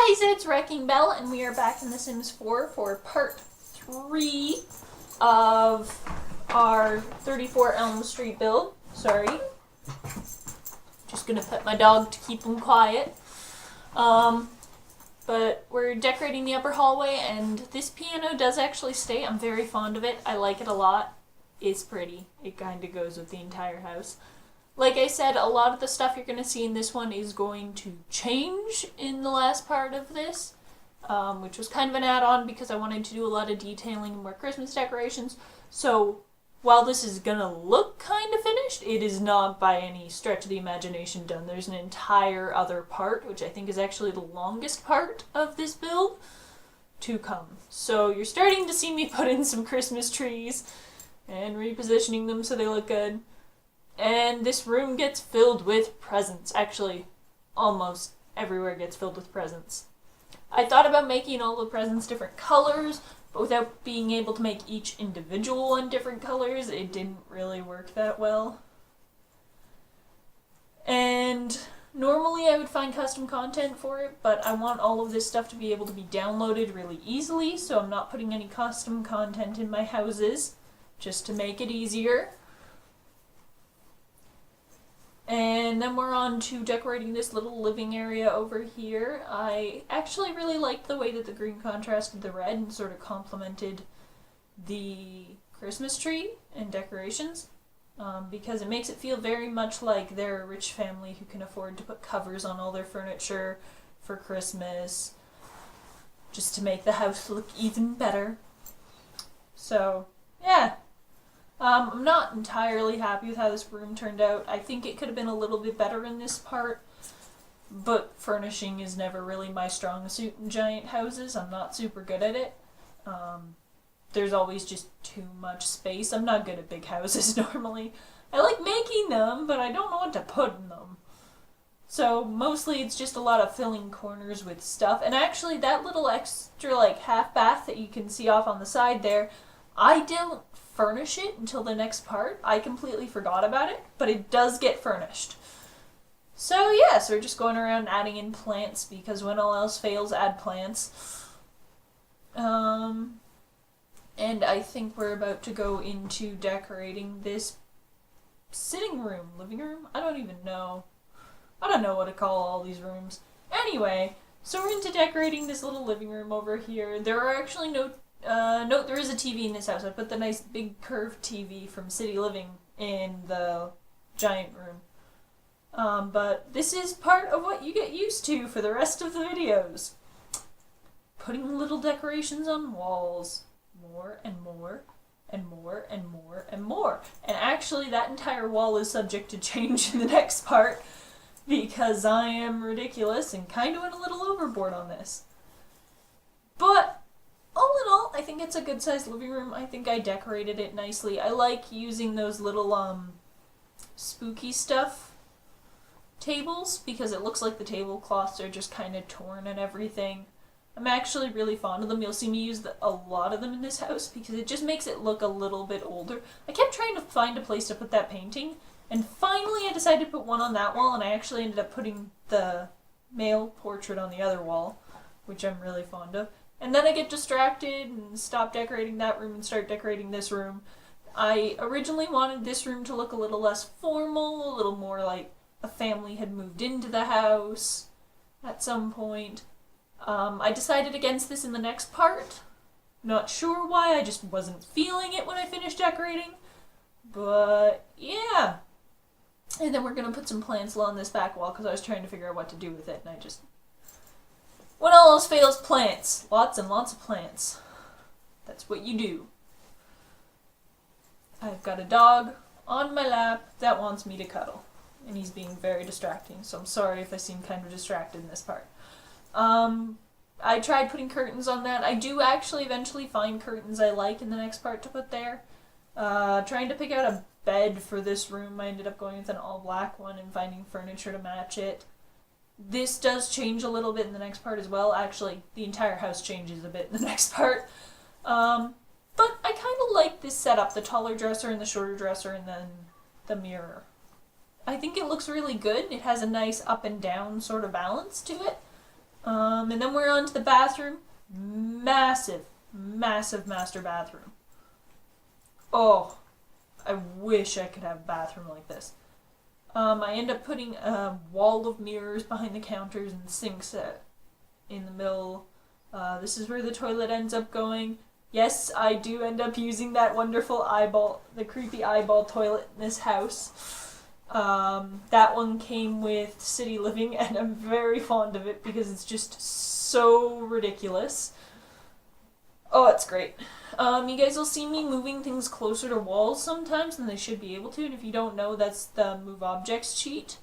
Guys, it's WreckingBelle, and we are back in The Sims 4 for part 3 of our 34 Elm Street build. Sorry. Just gonna pet my dog to keep him quiet. But we're decorating the upper hallway, and this piano does actually stay. I'm very fond of it. I like it a lot. It's pretty. It kind of goes with the entire house. Like I said, a lot of the stuff you're going to see in this one is going to change in the last part of this, which was kind of an add-on because I wanted to do a lot of detailing and more Christmas decorations. So while this is going to look kind of finished, it is not by any stretch of the imagination done. There's an entire other part, which I think is actually the longest part of this build, to come. So you're starting to see me put in some Christmas trees and repositioning them so they look good. And this room gets filled with presents. Actually, almost everywhere gets filled with presents. I thought about making all the presents different colors, but without being able to make each individual one different colors, it didn't really work that well. And normally I would find custom content for it, but I want all of this stuff to be able to be downloaded really easily, so I'm not putting any custom content in my houses, just to make it easier. And then we're on to decorating this little living area over here. I actually really liked the way that the green contrasted the red and sort of complemented the Christmas tree and decorations, because it makes it feel very much like they're a rich family who can afford to put covers on all their furniture for Christmas, just to make the house look even better. So, yeah. I'm not entirely happy with how this room turned out. I think it could have been a little bit better in this part, but furnishing is never really my strong suit in giant houses. I'm not super good at it. There's always just too much space. I'm not good at big houses normally. I like making them, but I don't know what to put in them. So mostly it's just a lot of filling corners with stuff. And actually that little extra half bath that you can see off on the side there, I don't furnish it until the next part. I completely forgot about it, but it does get furnished. So yeah, so we're just going around adding in plants because when all else fails, add plants. And I think we're about to go into decorating this sitting room, living room? I don't even know. I don't know what to call all these rooms. Anyway, so we're into decorating this little living room over here. There are actually no, there is a TV in this house. I put the nice big curved TV from City Living in the giant room. But this is part of what you get used to for the rest of the videos. Putting little decorations on walls. More and more and more and more and more. And actually that entire wall is subject to change in the next part because I am ridiculous and kind of went a little overboard on this. But all in all, I think it's a good sized living room. I think I decorated it nicely. I like using those little spooky stuff tables because it looks like the tablecloths are just kind of torn and everything. I'm actually really fond of them. You'll see me use a lot of them in this house because it just makes it look a little bit older. I kept trying to find a place to put that painting, and finally I decided to put one on that wall, and I actually ended up putting the male portrait on the other wall, which I'm really fond of. And then I get distracted and stop decorating that room and start decorating this room. I originally wanted this room to look a little less formal, a little more like a family had moved into the house at some point. I decided against this in the next part. Not sure why, I just wasn't feeling it when I finished decorating. But, yeah. And then we're going to put some plants along this back wall because I was trying to figure out what to do with it, and I just... When all else fails, plants. Lots and lots of plants. That's what you do. I've got a dog on my lap that wants me to cuddle. And he's being very distracting, so I'm sorry if I seem kind of distracted in this part. I tried putting curtains on that. I do actually eventually find curtains I like in the next part to put there. Trying to pick out a bed for this room, I ended up going with an all black one and finding furniture to match it. This does change a little bit in the next part as well. Actually, the entire house changes a bit in the next part. But I kind of like this setup, the taller dresser and the shorter dresser and then the mirror. I think it looks really good. It has a nice up and down sort of balance to it. And then we're on to the bathroom. Massive, massive master bathroom. Oh, I wish I could have a bathroom like this. I end up putting a wall of mirrors behind the counters and sinks in the middle. This is where the toilet ends up going. Yes, I do end up using that wonderful eyeball, the creepy eyeball toilet in this house. That one came with City Living, and I'm very fond of it because it's just so ridiculous. Oh, it's great. You guys will see me moving things closer to walls sometimes than they should be able to, and if you don't know, that's the Move Objects cheat.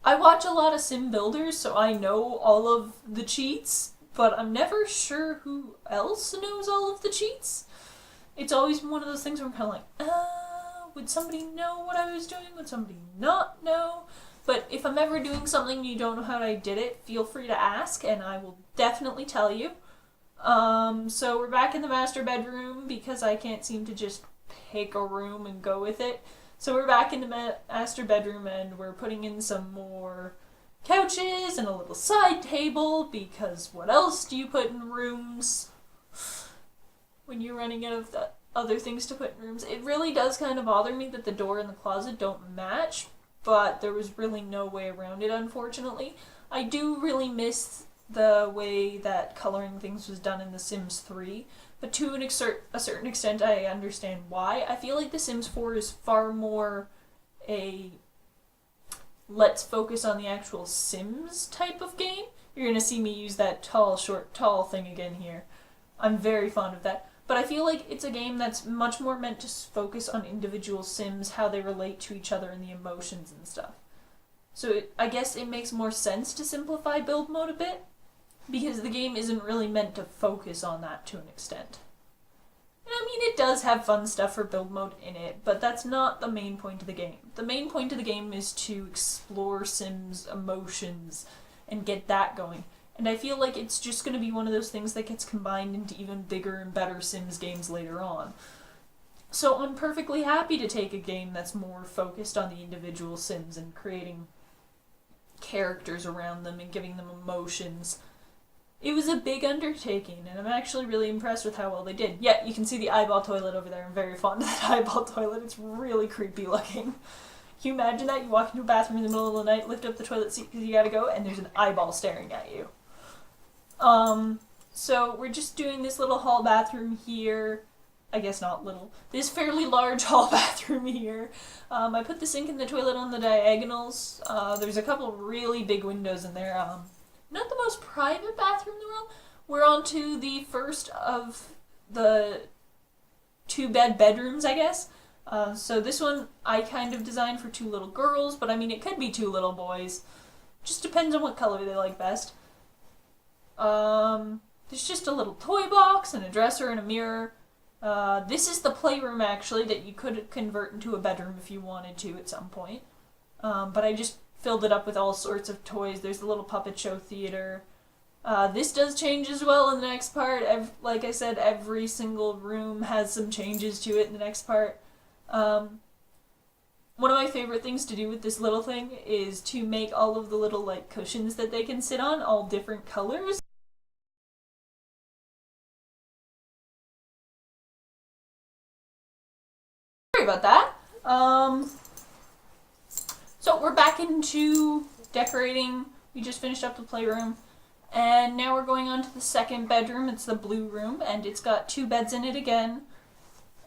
I watch a lot of sim builders, so I know all of the cheats, but I'm never sure who else knows all of the cheats. It's always one of those things where I'm kind of like, would somebody know what I was doing? Would somebody not know? But if I'm ever doing something and you don't know how I did it, feel free to ask, and I will definitely tell you. So we're back in the master bedroom because I can't seem to just pick a room and go with it. So we're back in the master bedroom, and we're putting in some more couches and a little side table, because what else do you put in rooms when you're running out of the other things to put in rooms? It really does kind of bother me that the door and the closet don't match, but there was really no way around it, unfortunately. I do really miss the way that coloring things was done in The Sims 3, but to a certain extent I understand why. I feel like The Sims 4 is far more a let's focus on the actual Sims type of game. You're going to see me use that tall, short, tall thing again here. I'm very fond of that. But I feel like it's a game that's much more meant to focus on individual Sims, how they relate to each other, and the emotions and stuff. So I guess it makes more sense to simplify build mode a bit, because the game isn't really meant to focus on that to an extent. And I mean, it does have fun stuff for build mode in it, but that's not the main point of the game. The main point of the game is to explore Sims' emotions and get that going. And I feel like it's just going to be one of those things that gets combined into even bigger and better Sims games later on. So I'm perfectly happy to take a game that's more focused on the individual Sims and creating characters around them and giving them emotions. It was a big undertaking, and I'm actually really impressed with how well they did. Yeah, you can see the eyeball toilet over there. I'm very fond of that eyeball toilet. It's really creepy looking. Can you imagine that? You walk into a bathroom in the middle of the night, lift up the toilet seat because you gotta go, and there's an eyeball staring at you. So we're just doing this little hall bathroom here. I guess not little. This fairly large hall bathroom here. I put the sink and the toilet on the diagonals. There's a couple really big windows in there. Not the most private bathroom in the world. We're on to the first of the 2-bed bedrooms, I guess. So this one I kind of designed for 2 little girls, but I mean it could be 2 little boys. Just depends on what color they like best. There's just a little toy box and a dresser and a mirror. This is the playroom, actually, that you could convert into a bedroom if you wanted to at some point. But I just filled it up with all sorts of toys. There's the little puppet show theater. This does change as well in the next part. Like I said, every single room has some changes to it in the next part. One of my favorite things to do with this little thing is to make all of the little like cushions that they can sit on all different colors. Sorry about that. So we're back into decorating. We just finished up the playroom. And now we're going on to the second bedroom. It's the blue room, and it's got 2 beds in it again.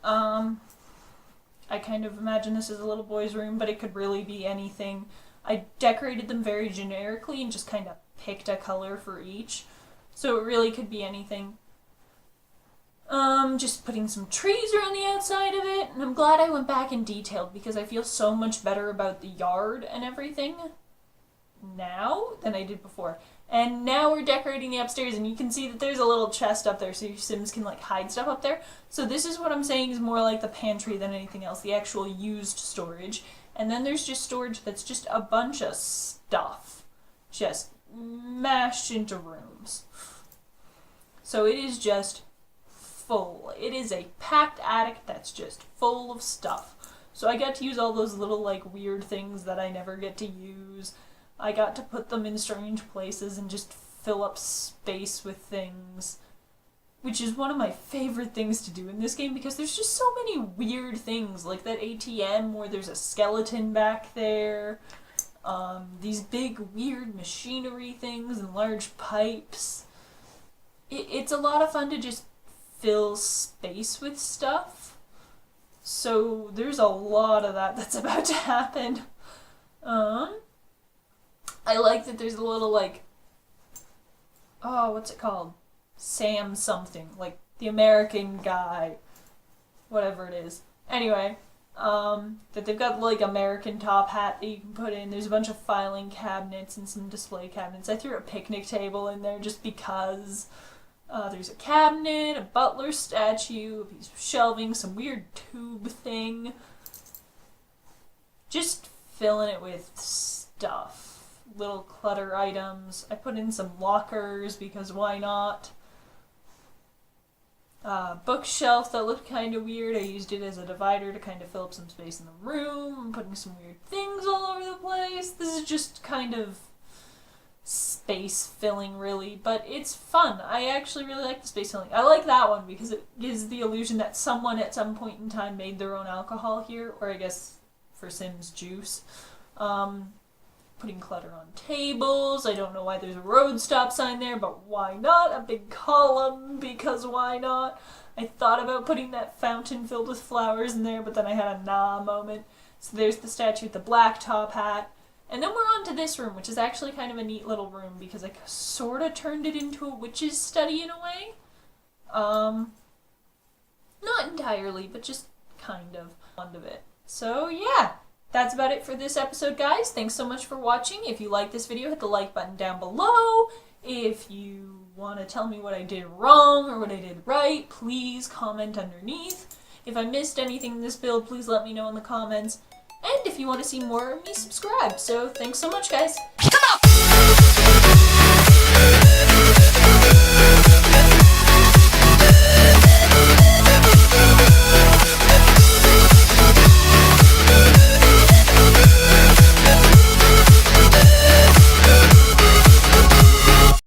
I kind of imagine this as a little boy's room, but it could really be anything. I decorated them very generically and just kind of picked a color for each. So it really could be anything. Just putting some trees around the outside of it, and I'm glad I went back and detailed because I feel so much better about the yard and everything now than I did before. And now we're decorating the upstairs, and you can see that there's a little chest up there so your Sims can like hide stuff up there. So this is what I'm saying is more like the pantry than anything else, the actual used storage. And then there's just storage that's just a bunch of stuff just mashed into rooms. So it is just full. It is a packed attic that's just full of stuff. So I got to use all those little, like, weird things that I never get to use. I got to put them in strange places and just fill up space with things, which is one of my favorite things to do in this game because there's just so many weird things, like that ATM where there's a skeleton back there, these big weird machinery things and large pipes. It's a lot of fun to just fill space with stuff. So there's a lot of that that's about to happen. I like that there's a little, like, oh, what's it called? Sam something, like the American guy, whatever it is. Anyway, that they've got like American top hat that you can put in. There's a bunch of filing cabinets and some display cabinets. I threw a picnic table in there just because. There's a cabinet, a butler statue, a piece of shelving, some weird tube thing. Just filling it with stuff. Little clutter items. I put in some lockers because why not? Bookshelf that looked kind of weird. I used it as a divider to kind of fill up some space in the room. I'm putting some weird things all over the place. This is just kind of space filling, really, but it's fun. I actually really like the space filling. I like that one because it gives the illusion that someone at some point in time made their own alcohol here, or I guess for Sims juice. Putting clutter on tables. I don't know why there's a road stop sign there, but why not? A big column, because why not? I thought about putting that fountain filled with flowers in there, but then I had a nah moment. So there's the statue with the black top hat. And then we're on to this room, which is actually kind of a neat little room because I sort of turned it into a witch's study in a way. Not entirely, but just kind of fond of it. So yeah, that's about it for this episode, guys. Thanks so much for watching. If you like this video, hit the like button down below. If you want to tell me what I did wrong or what I did right, please comment underneath. If I missed anything in this build, please let me know in the comments. And if you want to see more of me, subscribe. So thanks so much, guys.